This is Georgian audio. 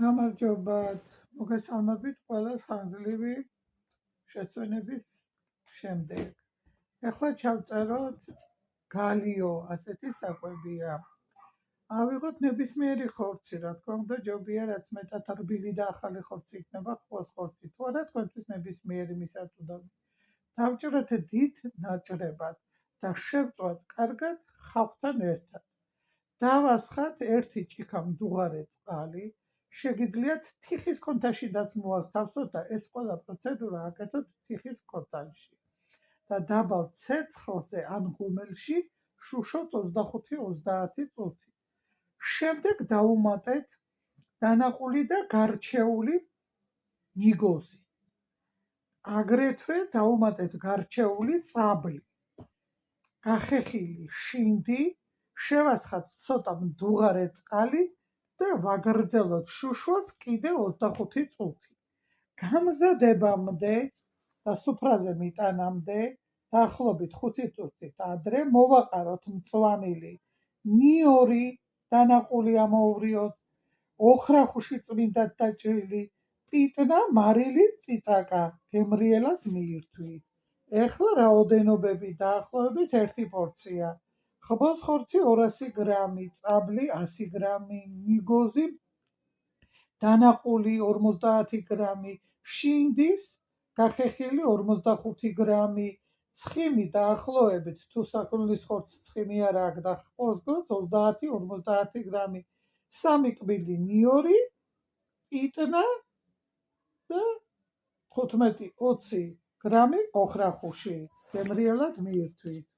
გამარჯობათ, მოგესალმებით ყველას ხანგრძლივი შესვენების შემდეგ. ეხლა ჩავწეროთ გალიო, ასეთი საკვებია. ავიღოთ ნებისმიერი ხორცი, რა თქმა უნდა, ჯობია რაც მეტად რბილი და ახალი ხორცი იქნება, ყოს ხორცი. თუ არა, თქვენთვის ნებისმიერი მისაწვდომი. დავჭრათ დიდ ნაჭრებად და შევწვათ კარგად ხავხთან ერთად. დავასხათ 1 ჭიქა მდუღარე წყალი. შეგიძლიათ თიხის კონთაშიდაც მოახთავსოთ და ეს ყველა პროცედურა აკეთოთ თიხის კონთაში. და დაბალ ცეცხლზე ან ღუმელში შუშოთ 25-30 წუთი. შემდეგ დაუმატეთ დანაყული და გარჩეული ნიგოზი. აგრეთვე დაუმატეთ გარჩეული წაბლი, გახეხილი შინდი, შევასხათ ცოტა მდუღარე წყალი და ვაგრძელოთ შუშვას კიდე 25 წუთი. გამზადებამდე და სუფრაზე მიტანამდე დაახლოებით 5 წუთით ადრე მოვაყაროთ მწვანილი ნიორი დანაყული ამოუვლიოთ, ოხრახუში წმინდად დაჭრილი პიტნა, მარილი, წიწაკა გემრიელად მიირთვით. ეხლა რაოდენობები დაახლოებით 1 პორცია. ხბოს ხორცი 200 გრამი, წაბლი 100 გრამი, ნიგოზი დანაყული 50 გრამი, შინდის გახეხილი 45 გრამი, ცხიმი დაახლოებით თუ საქონლის ხორცს ცხიმი არ აქვს და ყოს გროს 30-50 გრამი, 3 კბილი ნიორი, პიტნა და 15-20 გრამი ოხრახუში გემრიელად მიირთვით.